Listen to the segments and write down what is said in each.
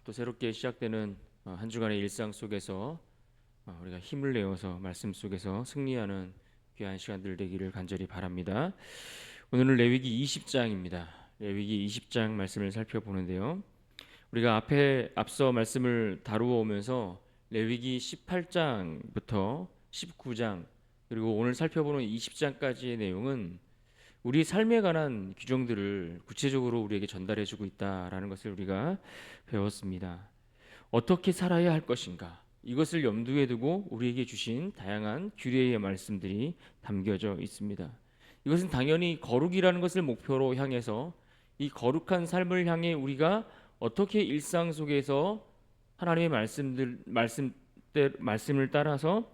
또 새롭게 시작되는 한 주간의 일상 속에서 우리가 힘을 내어서 말씀 속에서 승리하는 귀한 시간들 되기를 간절히 바랍니다. 오늘은 레위기 20장입니다. 레위기 20장 말씀을 살펴보는데요. 우리가 앞서 말씀을 다루어 오면서 레위기 18장부터 19장 그리고 오늘 살펴보는 20장까지의 내용은 우리 삶에 관한 규정들을 구체적으로 우리에게 전달해 주고 있다라는 것을 우리가 배웠습니다. 어떻게 살아야 할 것인가? 이것을 염두에 두고 우리에게 주신 다양한 규례의 말씀들이 담겨져 있습니다. 이것은 당연히 거룩이라는 것을 목표로 향해서 이 거룩한 삶을 향해 우리가 어떻게 일상 속에서 하나님의 말씀을 따라서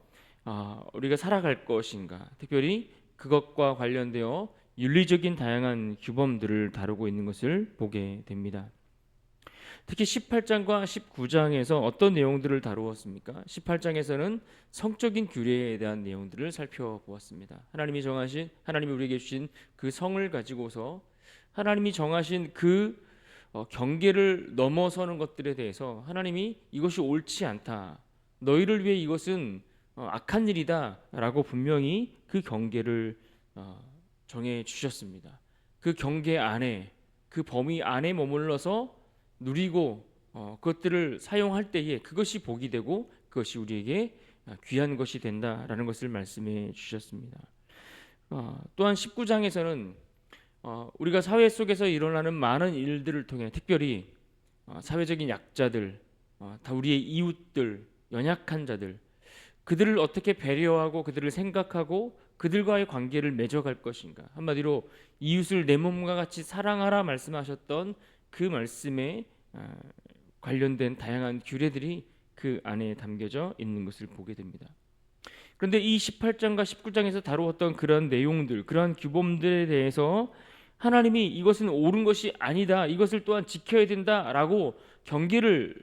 우리가 살아갈 것인가? 특별히 그것과 관련되어 윤리적인 다양한 규범들을 다루고 있는 것을 보게 됩니다. 특히 18장과 19장에서 어떤 내용들을 다루었습니까? 18장에서는 성적인 규례에 대한 내용들을 살펴보았습니다. 하나님이 우리에게 주신 그 성을 가지고서 하나님이 정하신 그 경계를 넘어서는 것들에 대해서 하나님이 이것이 옳지 않다. 너희를 위해 이것은 악한 일이다라고 분명히 그 경계를 정해 주셨습니다. 그 경계 안에, 그 범위 안에 머물러서 누리고 그것들을 사용할 때에 그것이 복이 되고 그것이 우리에게 귀한 것이 된다라는 것을 말씀해 주셨습니다. 또한 19장에서는 우리가 사회 속에서 일어나는 많은 일들을 통해 특별히 사회적인 약자들, 다 우리의 이웃들, 연약한 자들, 그들을 어떻게 배려하고 그들을 생각하고 그들과의 관계를 맺어갈 것인가. 한마디로 이웃을 내 몸과 같이 사랑하라 말씀하셨던 그 말씀에 관련된 다양한 규례들이 그 안에 담겨져 있는 것을 보게 됩니다. 그런데 이 18장과 19장에서 다루었던 그런 내용들, 그러한 규범들에 대해서 하나님이 이것은 옳은 것이 아니다, 이것을 또한 지켜야 된다라고 경계를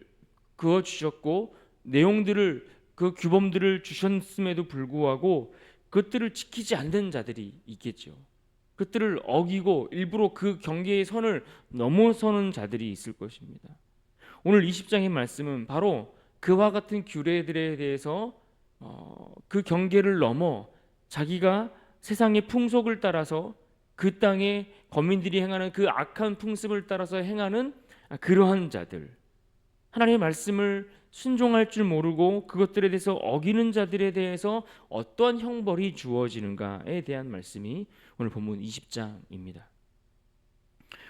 그어 주셨고 내용들을 그 규범들을 주셨음에도 불구하고 그것들을 지키지 않는 자들이 있겠죠. 그것들을 어기고 일부러 그 경계의 선을 넘어서는 자들이 있을 것입니다. 오늘 20장의 말씀은 바로 그와 같은 규례들에 대해서 그 경계를 넘어 자기가 세상의 풍속을 따라서 그 땅의 거민들이 행하는 그 악한 풍습을 따라서 행하는 그러한 자들, 하나님의 말씀을 순종할 줄 모르고 그것들에 대해서 어기는 자들에 대해서 어떠한 형벌이 주어지는가에 대한 말씀이 오늘 본문 20장입니다.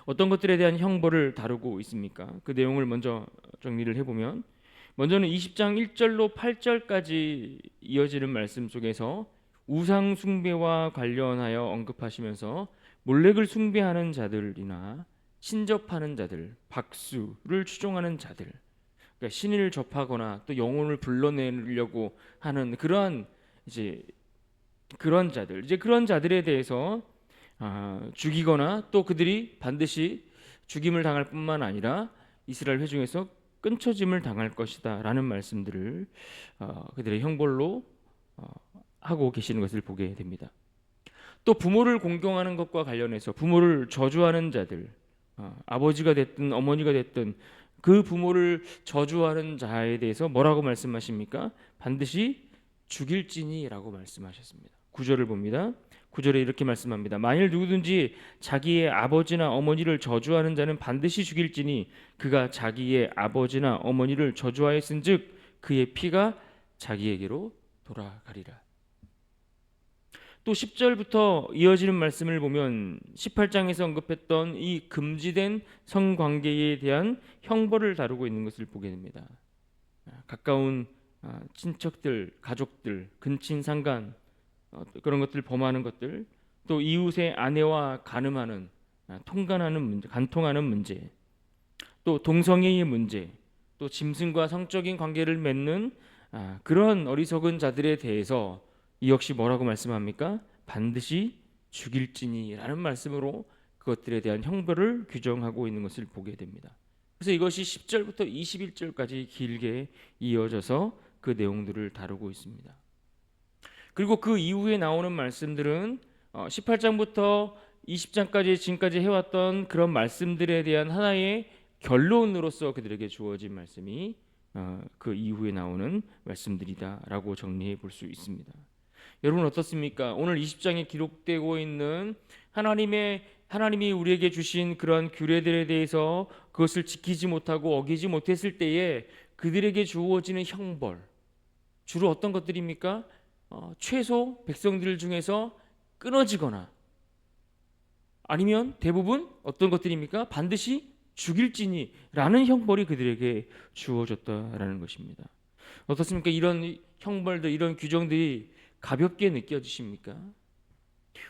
어떤 것들에 대한 형벌을 다루고 있습니까? 그 내용을 먼저 정리를 해보면, 먼저는 20장 1절로 8절까지 이어지는 말씀 속에서 우상 숭배와 관련하여 언급하시면서 몰렉을 숭배하는 자들이나 신접하는 자들, 박수를 추종하는 자들, 그러니까 신을 접하거나 또 영혼을 불러내려고 하는 그러한 그런 자들, 그런 자들에 대해서 죽이거나 또 그들이 반드시 죽임을 당할 뿐만 아니라 이스라엘 회중에서 끊쳐짐을 당할 것이다라는 말씀들을 그들의 형벌로 하고 계시는 것을 보게 됩니다. 또 부모를 공경하는 것과 관련해서 부모를 저주하는 자들, 아버지가 됐든 어머니가 됐든 그 부모를 저주하는 자에 대해서 뭐라고 말씀하십니까? 반드시 죽일지니라고 말씀하셨습니다. 9절을 봅니다. 9절에 이렇게 말씀합니다. 만일 누구든지 자기의 아버지나 어머니를 저주하는 자는 반드시 죽일지니 그가 자기의 아버지나 어머니를 저주하였은즉 그의 피가 자기에게로 돌아가리라. 또 10절부터 이어지는 말씀을 보면 18장에서 언급했던 이 금지된 성관계에 대한 형벌을 다루고 있는 것을 보게 됩니다. 가까운 친척들, 가족들, 근친상간 그런 것들 범하는 것들, 또 이웃의 아내와 간음하는, 통간하는 문제, 간통하는 문제, 또 동성애의 문제, 또 짐승과 성적인 관계를 맺는 그런 어리석은 자들에 대해서 이 역시 뭐라고 말씀합니까? 반드시 죽일지니라는 말씀으로 그것들에 대한 형벌을 규정하고 있는 것을 보게 됩니다. 그래서 이것이 10절부터 21절까지 길게 이어져서 그 내용들을 다루고 있습니다. 그리고 그 이후에 나오는 말씀들은 18장부터 20장까지 지금까지 해왔던 그런 말씀들에 대한 하나의 결론으로서 그들에게 주어진 말씀이 그 이후에 나오는 말씀들이다라고 정리해 볼 수 있습니다. 여러분 어떻습니까? 오늘 20장에 기록되고 있는 하나님이 우리에게 주신 그런 규례들에 대해서 그것을 지키지 못하고 어기지 못했을 때에 그들에게 주어지는 형벌, 주로 어떤 것들입니까? 최소 백성들 중에서 끊어지거나, 아니면 대부분 어떤 것들입니까? 반드시 죽일지니라는 형벌이 그들에게 주어졌다라는 것입니다. 어떻습니까? 이런 형벌들, 이런 규정들이 가볍게 느껴지십니까?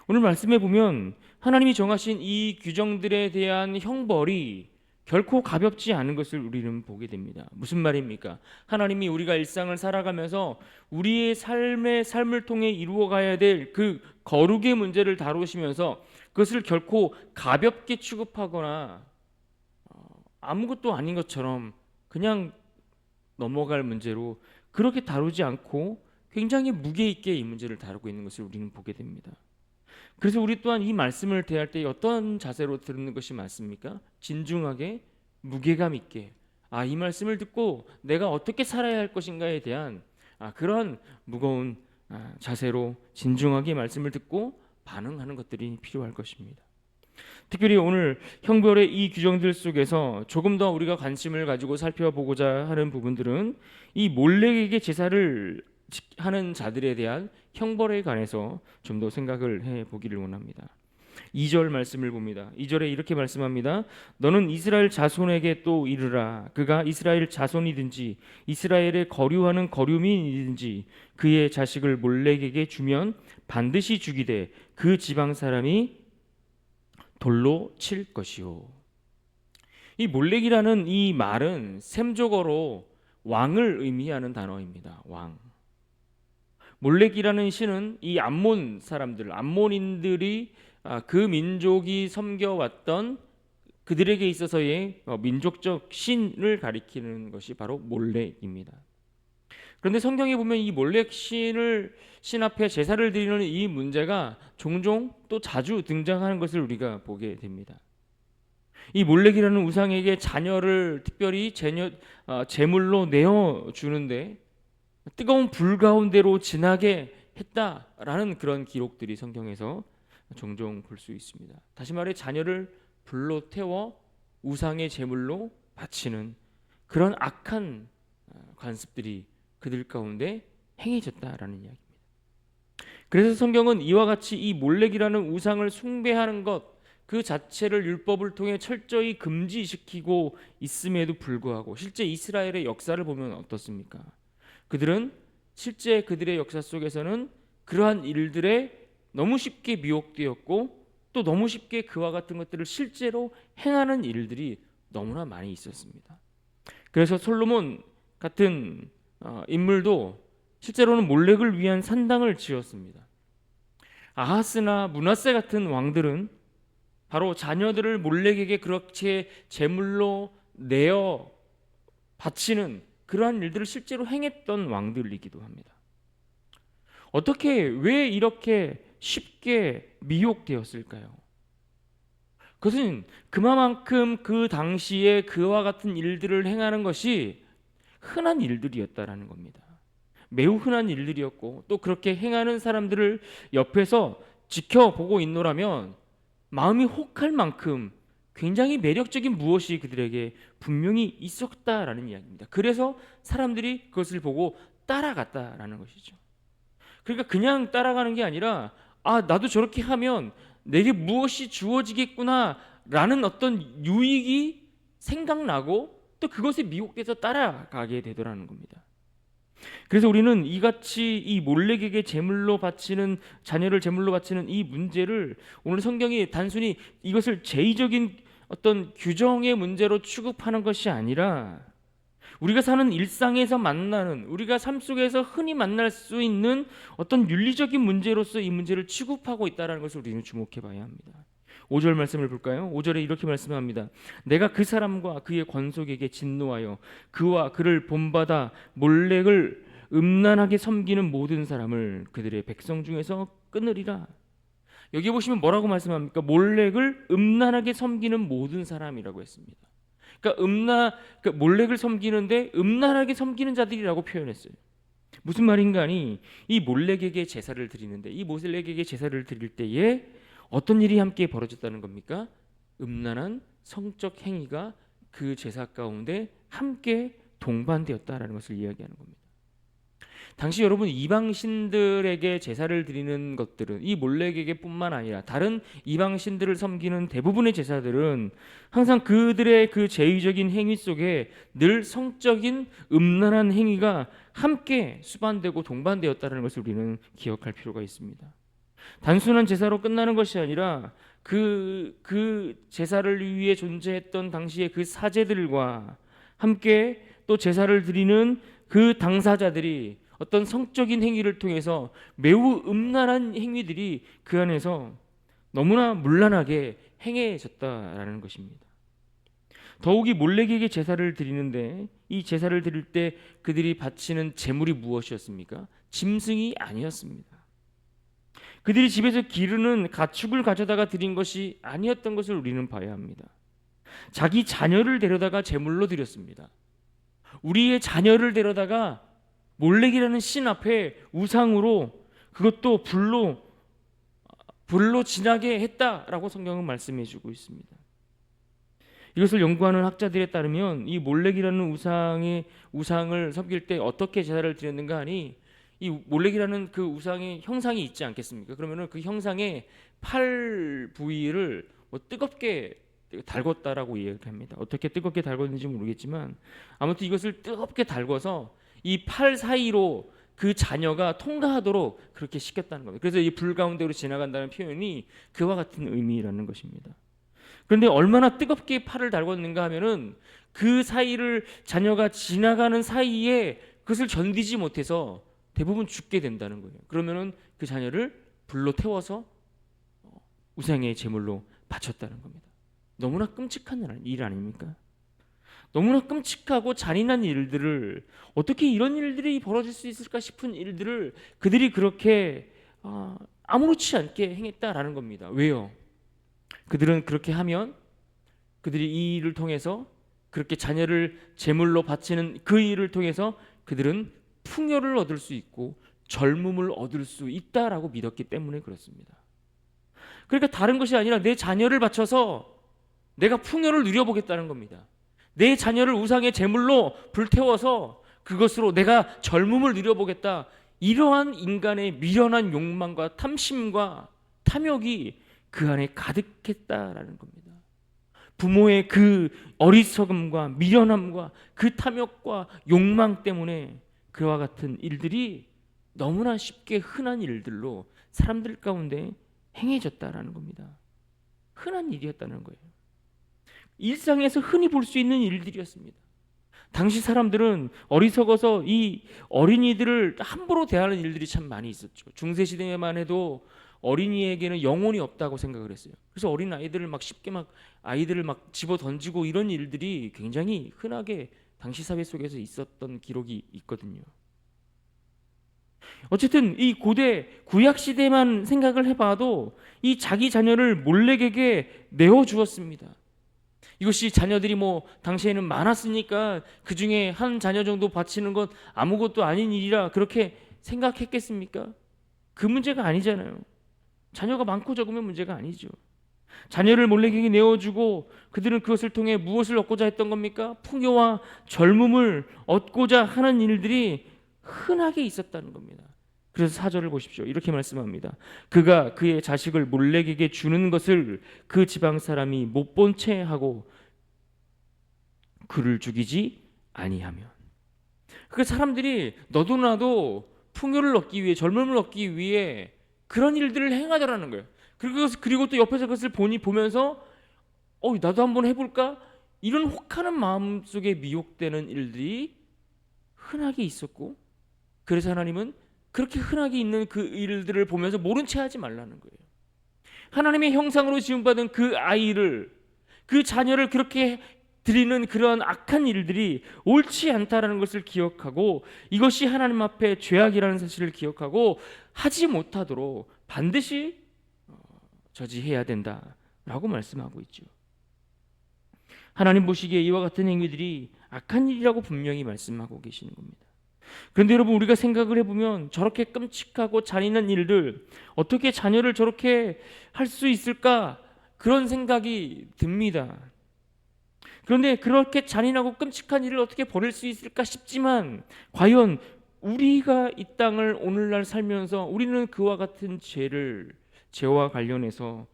오늘 말씀에 보면 하나님이 정하신 이 규정들에 대한 형벌이 결코 가볍지 않은 것을 우리는 보게 됩니다. 무슨 말입니까? 하나님이 우리가 일상을 살아가면서 우리의 삶을 통해 이루어가야 될 그 거룩의 문제를 다루시면서 그것을 결코 가볍게 취급하거나 아무것도 아닌 것처럼 그냥 넘어갈 문제로 그렇게 다루지 않고 굉장히 무게 있게 이 문제를 다루고 있는 것을 우리는 보게 됩니다. 그래서 우리 또한 이 말씀을 대할 때 어떤 자세로 듣는 것이 맞습니까? 진중하게, 무게감 있게, 이 말씀을 듣고 내가 어떻게 살아야 할 것인가에 대한 그런 무거운 자세로 진중하게 말씀을 듣고 반응하는 것들이 필요할 것입니다. 특별히 오늘 형벌의 이 규정들 속에서 조금 더 우리가 관심을 가지고 살펴보고자 하는 부분들은 이 몰렉에게 제사를 하는 자들에 대한 형벌에 관해서 좀 더 생각을 해보기를 원합니다. 2절 말씀을 봅니다. 2절에 이렇게 말씀합니다. 너는 이스라엘 자손에게 또 이르라. 그가 이스라엘 자손이든지 이스라엘에 거류하는 거류민이든지 그의 자식을 몰렉에게 주면 반드시 죽이되 그 지방 사람이 돌로 칠 것이요. 이 몰렉이라는 이 말은 셈족어로 왕을 의미하는 단어입니다. 왕. 몰렉이라는 신은 이 암몬 사람들, 암몬인들이 그 민족이 섬겨왔던 그들에게 있어서의 민족적 신을 가리키는 것이 바로 몰렉입니다. 그런데 성경에 보면 이 몰렉 신 앞에 제사를 드리는 이 문제가 종종 또 자주 등장하는 것을 우리가 보게 됩니다. 이 몰렉이라는 우상에게 자녀를 특별히 제물로 내어 주는데 뜨거운 불 가운데로 지나게 했다라는 그런 기록들이 성경에서 종종 볼 수 있습니다. 다시 말해 자녀를 불로 태워 우상의 제물로 바치는 그런 악한 관습들이 그들 가운데 행해졌다라는 이야기입니다. 그래서 성경은 이와 같이 이 몰렉이라는 우상을 숭배하는 것 그 자체를 율법을 통해 철저히 금지시키고 있음에도 불구하고 실제 이스라엘의 역사를 보면 어떻습니까? 그들은 실제 그들의 역사 속에서는 그러한 일들에 너무 쉽게 미혹되었고 또 너무 쉽게 그와 같은 것들을 실제로 행하는 일들이 너무나 많이 있었습니다. 그래서 솔로몬 같은 인물도 실제로는 몰렉을 위한 산당을 지었습니다. 아하스나 므낫세 같은 왕들은 바로 자녀들을 몰렉에게 그렇게 제물로 내어 바치는 그러한 일들을 실제로 행했던 왕들이기도 합니다. 왜 이렇게 쉽게 미혹되었을까요? 그것은 그만큼 그 당시에 그와 같은 일들을 행하는 것이 흔한 일들이었다라는 겁니다. 매우 흔한 일들이었고 또 그렇게 행하는 사람들을 옆에서 지켜보고 있노라면 마음이 혹할 만큼 굉장히 매력적인 무엇이 그들에게 분명히 있었다라는 이야기입니다. 그래서 사람들이 그것을 보고 따라갔다라는 것이죠. 그러니까 그냥 따라가는 게 아니라 나도 저렇게 하면 내게 무엇이 주어지겠구나라는 어떤 유익이 생각나고 또 그것에 미혹돼서 따라가게 되더라는 겁니다. 그래서 우리는 이같이 이 몰렉에게 자녀를 제물로 바치는 이 문제를 오늘 성경이 단순히 이것을 제의적인 어떤 규정의 문제로 취급하는 것이 아니라 우리가 사는 일상에서 만나는, 우리가 삶 속에서 흔히 만날 수 있는 어떤 윤리적인 문제로서 이 문제를 취급하고 있다는 것을 우리는 주목해 봐야 합니다. 5절 말씀을 볼까요? 5절에 이렇게 말씀합니다. 내가 그 사람과 그의 권속에게 진노하여 그와 그를 본받아 몰렉을 음란하게 섬기는 모든 사람을 그들의 백성 중에서 끊으리라. 여기 보시면 뭐라고 말씀합니까? 몰렉을 음란하게 섬기는 모든 사람이라고 했습니다. 그러니까 몰렉을 섬기는데 음란하게 섬기는 자들이라고 표현했어요. 무슨 말인가 하니 이 몰렉에게 제사를 드리는데 이 몰렉에게 제사를 드릴 때에 어떤 일이 함께 벌어졌다는 겁니까? 음란한 성적 행위가 그 제사 가운데 함께 동반되었다라는 것을 이야기하는 겁니다. 당시 여러분 이방신들에게 제사를 드리는 것들은 이 몰렉에게뿐만 아니라 다른 이방신들을 섬기는 대부분의 제사들은 항상 그들의 그 제의적인 행위 속에 늘 성적인 음란한 행위가 함께 수반되고 동반되었다는 것을 우리는 기억할 필요가 있습니다. 단순한 제사로 끝나는 것이 아니라 그 제사를 위해 존재했던 당시의 그 사제들과 함께 또 제사를 드리는 그 당사자들이 어떤 성적인 행위를 통해서 매우 음란한 행위들이 그 안에서 너무나 문란하게 행해졌다라는 것입니다. 더욱이 몰렉에게 제사를 드리는데 이 제사를 드릴 때 그들이 바치는 제물이 무엇이었습니까? 짐승이 아니었습니다. 그들이 집에서 기르는 가축을 가져다가 드린 것이 아니었던 것을 우리는 봐야 합니다. 자기 자녀를 데려다가 제물로 드렸습니다. 우리의 자녀를 데려다가 몰렉이라는 신 앞에 우상으로 그것도 불로 지나게 했다라고 성경은 말씀해 주고 있습니다. 이것을 연구하는 학자들에 따르면 이 몰렉이라는 우상을 섬길 때 어떻게 제사를 드렸는가 하니 이 몰렉이라는 그 우상의 형상이 있지 않겠습니까? 그러면은 그 형상의 팔 부위를 뜨겁게 달궜다라고 이야기합니다. 어떻게 뜨겁게 달궜는지 모르겠지만 아무튼 이것을 뜨겁게 달궈서 이 팔 사이로 그 자녀가 통과하도록 그렇게 시켰다는 겁니다. 그래서 이 불 가운데로 지나간다는 표현이 그와 같은 의미라는 것입니다. 그런데 얼마나 뜨겁게 팔을 달궜는가 하면은 그 사이를 자녀가 지나가는 사이에 그것을 견디지 못해서 대부분 죽게 된다는 거예요. 그러면은 그 자녀를 불로 태워서 우상의 제물로 바쳤다는 겁니다. 너무나 끔찍한 일 아닙니까? 너무나 끔찍하고 잔인한 일들을 어떻게 이런 일들이 벌어질 수 있을까 싶은 일들을 그들이 그렇게 아무렇지 않게 행했다라는 겁니다. 왜요? 그들은 그렇게 하면 그들이 이 일을 통해서 그렇게 자녀를 제물로 바치는 그 일을 통해서 그들은 풍요를 얻을 수 있고 젊음을 얻을 수 있다라고 믿었기 때문에 그렇습니다. 그러니까 다른 것이 아니라 내 자녀를 바쳐서 내가 풍요를 누려보겠다는 겁니다. 내 자녀를 우상의 제물로 불태워서 그것으로 내가 젊음을 누려보겠다. 이러한 인간의 미련한 욕망과 탐심과 탐욕이 그 안에 가득했다라는 겁니다. 부모의 그 어리석음과 미련함과 그 탐욕과 욕망 때문에 그와 같은 일들이 너무나 쉽게 흔한 일들로 사람들 가운데 행해졌다라는 겁니다. 흔한 일이었다는 거예요. 일상에서 흔히 볼 수 있는 일들이었습니다. 당시 사람들은 어리석어서 이 어린이들을 함부로 대하는 일들이 참 많이 있었죠. 중세 시대에만 해도 어린이에게는 영혼이 없다고 생각을 했어요. 그래서 어린 아이들을 막 쉽게 아이들을 집어 던지고 이런 일들이 굉장히 흔하게 당시 사회 속에서 있었던 기록이 있거든요. 어쨌든 이 고대 구약 시대만 생각을 해봐도 이 자기 자녀를 몰렉에게 내어 주었습니다. 이것이 자녀들이 당시에는 많았으니까 그 중에 한 자녀 정도 바치는 것 아무것도 아닌 일이라 그렇게 생각했겠습니까? 그 문제가 아니잖아요. 자녀가 많고 적으면 문제가 아니죠. 자녀를 몰렉에게 내어주고 그들은 그것을 통해 무엇을 얻고자 했던 겁니까? 풍요와 젊음을 얻고자 하는 일들이 흔하게 있었다는 겁니다. 그래서 4절을 보십시오. 이렇게 말씀합니다. 그가 그의 자식을 몰렉에게 주는 것을 그 지방 사람이 못 본 채 하고 그를 죽이지 아니하면. 그 사람들이 너도 나도 풍요를 얻기 위해 젊음을 얻기 위해 그런 일들을 행하더라는 거예요. 그리고 또 옆에서 그것을 보면서 나도 한번 해볼까? 이런 혹하는 마음 속에 미혹되는 일들이 흔하게 있었고 그래서 하나님은 그렇게 흔하게 있는 그 일들을 보면서 모른 채 하지 말라는 거예요. 하나님의 형상으로 지음받은 그 아이를 그 자녀를 그렇게 드리는 그러한 악한 일들이 옳지 않다라는 것을 기억하고 이것이 하나님 앞에 죄악이라는 사실을 기억하고 하지 못하도록 반드시 저지해야 된다라고 말씀하고 있죠. 하나님 보시기에 이와 같은 행위들이 악한 일이라고 분명히 말씀하고 계시는 겁니다. 그런데 여러분, 우리가 생각을 해보면 저렇게 끔찍하고 잔인한 일들, 어떻게 자녀를 저렇게 할 수 있을까, 그런 생각이 듭니다. 그런데 그렇게 잔인하고 끔찍한 일을 어떻게 벌일 수 있을까 싶지만, 과연 우리가 이 땅을 오늘날 살면서 우리는 그와 같은 죄와 관련해서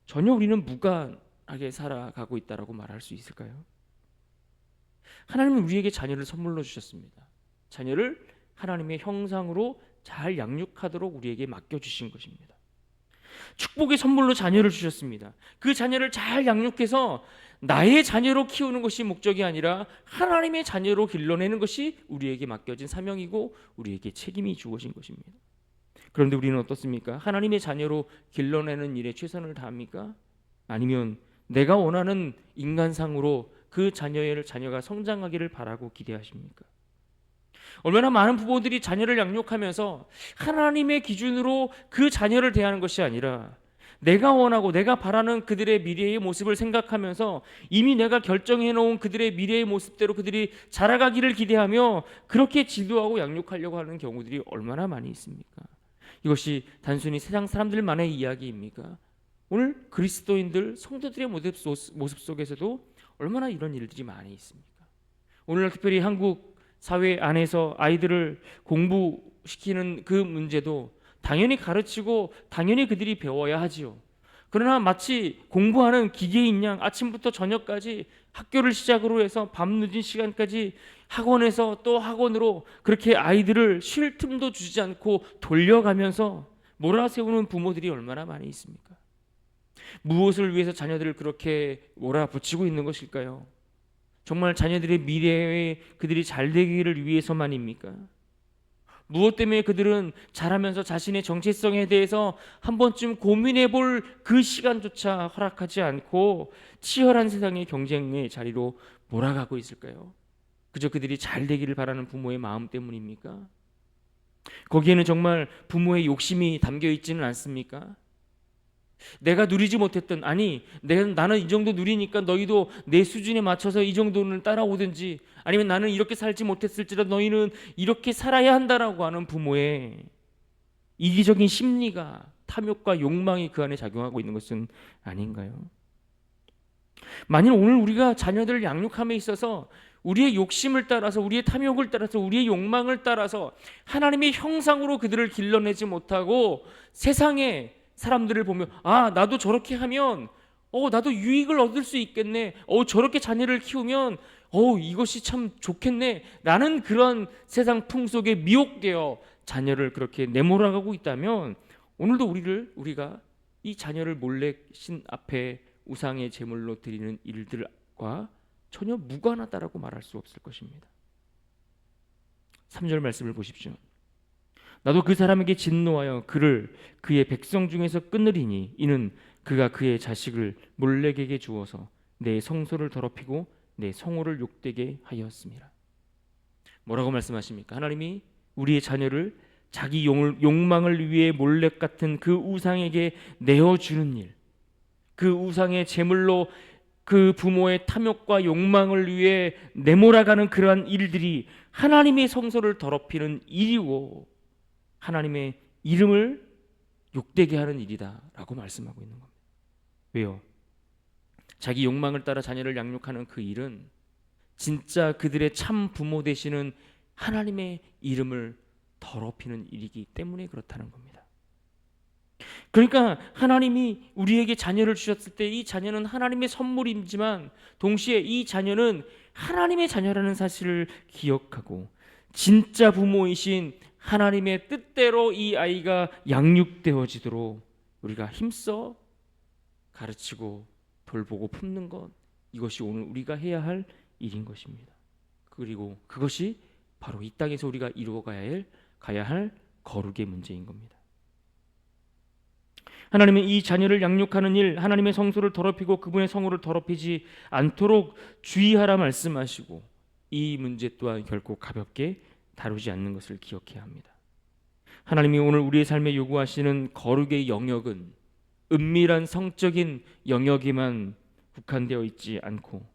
전혀 우리는 무관하게 살아가고 있다라고 말할 수 있을까요? 하나님은 우리에게 자녀를 선물로 주셨습니다. 자녀를 하나님의 형상으로 잘 양육하도록 우리에게 맡겨주신 것입니다. 축복의 선물로 자녀를 주셨습니다. 그 자녀를 잘 양육해서 나의 자녀로 키우는 것이 목적이 아니라 하나님의 자녀로 길러내는 것이 우리에게 맡겨진 사명이고 우리에게 책임이 주어진 것입니다. 그런데 우리는 어떻습니까? 하나님의 자녀로 길러내는 일에 최선을 다합니까? 아니면 내가 원하는 인간상으로 그 자녀가 성장하기를 바라고 기대하십니까? 얼마나 많은 부모들이 자녀를 양육하면서 하나님의 기준으로 그 자녀를 대하는 것이 아니라 내가 원하고 내가 바라는 그들의 미래의 모습을 생각하면서 이미 내가 결정해 놓은 그들의 미래의 모습대로 그들이 자라가기를 기대하며 그렇게 지도하고 양육하려고 하는 경우들이 얼마나 많이 있습니까? 이것이 단순히 세상 사람들만의 이야기입니까? 오늘 그리스도인들 성도들의 모습 속에서도 얼마나 이런 일들이 많이 있습니까? 오늘날 특별히 한국 사회 안에서 아이들을 공부시키는 그 문제도 당연히 가르치고 당연히 그들이 배워야 하지요. 그러나 마치 공부하는 기계인 양 아침부터 저녁까지 학교를 시작으로 해서 밤늦은 시간까지 학원에서 또 학원으로 그렇게 아이들을 쉴 틈도 주지 않고 돌려가면서 몰아세우는 부모들이 얼마나 많이 있습니까? 무엇을 위해서 자녀들을 그렇게 몰아붙이고 있는 것일까요? 정말 자녀들의 미래에 그들이 잘 되기를 위해서만입니까? 무엇 때문에 그들은 자라면서 자신의 정체성에 대해서 한 번쯤 고민해 볼 그 시간조차 허락하지 않고 치열한 세상의 경쟁의 자리로 몰아가고 있을까요? 그저 그들이 잘 되기를 바라는 부모의 마음 때문입니까? 거기에는 정말 부모의 욕심이 담겨 있지는 않습니까? 내가 누리지 못했던, 아니 나는 이 정도 누리니까 너희도 내 수준에 맞춰서 이 정도는 따라오든지, 아니면 나는 이렇게 살지 못했을지라도 너희는 이렇게 살아야 한다라고 하는 부모의 이기적인 심리가, 탐욕과 욕망이 그 안에 작용하고 있는 것은 아닌가요? 만일 오늘 우리가 자녀들을 양육함에 있어서 우리의 욕심을 따라서, 우리의 탐욕을 따라서, 우리의 욕망을 따라서 하나님의 형상으로 그들을 길러내지 못하고 세상에 사람들을 보면 나도 저렇게 하면 나도 유익을 얻을 수 있겠네, 저렇게 자녀를 키우면 이것이 참 좋겠네 라는 그런 세상 풍속에 미혹되어 자녀를 그렇게 내몰아가고 있다면 오늘도 우리가 이 자녀를 몰래 신 앞에 우상의 제물로 드리는 일들과 전혀 무관하다라고 말할 수 없을 것입니다. 3절 말씀을 보십시오. 나도 그 사람에게 진노하여 그를 그의 백성 중에서 끊으리니 이는 그가 그의 자식을 몰렉에게 주어서 내 성소를 더럽히고 내 성호를 욕되게 하였습니다. 뭐라고 말씀하십니까? 하나님이 우리의 자녀를 자기 욕망을 위해 몰렉 같은 그 우상에게 내어주는 일, 그 우상의 제물로 그 부모의 탐욕과 욕망을 위해 내몰아가는 그러한 일들이 하나님의 성소를 더럽히는 일이고 하나님의 이름을 욕되게 하는 일이다라고 말씀하고 있는 겁니다. 왜요? 자기 욕망을 따라 자녀를 양육하는 그 일은 진짜 그들의 참 부모 되시는 하나님의 이름을 더럽히는 일이기 때문에 그렇다는 겁니다. 그러니까 하나님이 우리에게 자녀를 주셨을 때 이 자녀는 하나님의 선물이지만 동시에 이 자녀는 하나님의 자녀라는 사실을 기억하고 진짜 부모이신 하나님의 뜻대로 이 아이가 양육되어지도록 우리가 힘써 가르치고 돌보고 품는 것, 이것이 오늘 우리가 해야 할 일인 것입니다. 그리고 그것이 바로 이 땅에서 우리가 가야 할 거룩의 문제인 겁니다. 하나님은 이 자녀를 양육하는 일, 하나님의 성소를 더럽히고 그분의 성호를 더럽히지 않도록 주의하라 말씀하시고 이 문제 또한 결코 가볍게 다루지 않는 것을 기억해야 합니다. 하나님이 오늘 우리의 삶에 요구하시는 거룩의 영역은 은밀한 성적인 영역에만 국한되어 있지 않고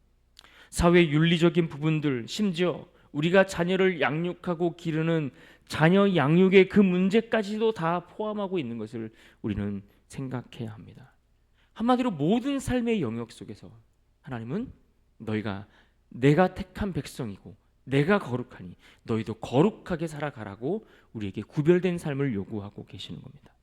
사회 윤리적인 부분들, 심지어 우리가 자녀를 양육하고 기르는 자녀 양육의 그 문제까지도 다 포함하고 있는 것을 우리는 생각해야 합니다. 한마디로 모든 삶의 영역 속에서 하나님은 너희가 내가 택한 백성이고 내가 거룩하니 너희도 거룩하게 살아가라고 우리에게 구별된 삶을 요구하고 계시는 겁니다.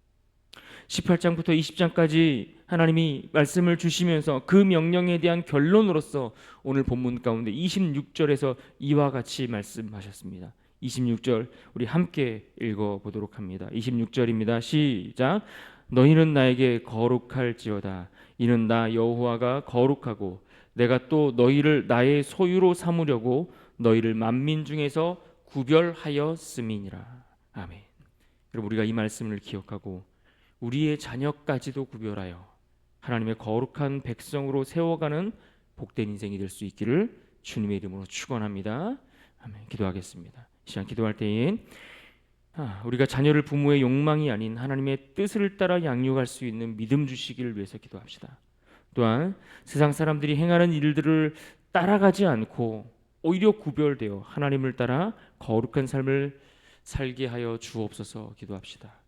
18장부터 20장까지 하나님이 말씀을 주시면서 그 명령에 대한 결론으로서 오늘 본문 가운데 26절에서 이와 같이 말씀하셨습니다. 26절 우리 함께 읽어보도록 합니다. 26절입니다. 시작. 너희는 나에게 거룩할지어다. 이는 나 여호와가 거룩하고 내가 또 너희를 나의 소유로 삼으려고 너희를 만민 중에서 구별하였음이니라. 아멘. 여러분, 우리가 이 말씀을 기억하고 우리의 자녀까지도 구별하여 하나님의 거룩한 백성으로 세워가는 복된 인생이 될 수 있기를 주님의 이름으로 축원합니다. 아멘. 기도하겠습니다. 이 시간 기도할 때에 우리가 자녀를 부모의 욕망이 아닌 하나님의 뜻을 따라 양육할 수 있는 믿음 주시기를 위해서 기도합시다. 또한 세상 사람들이 행하는 일들을 따라가지 않고 오히려 구별되어 하나님을 따라 거룩한 삶을 살게 하여 주옵소서 기도합시다.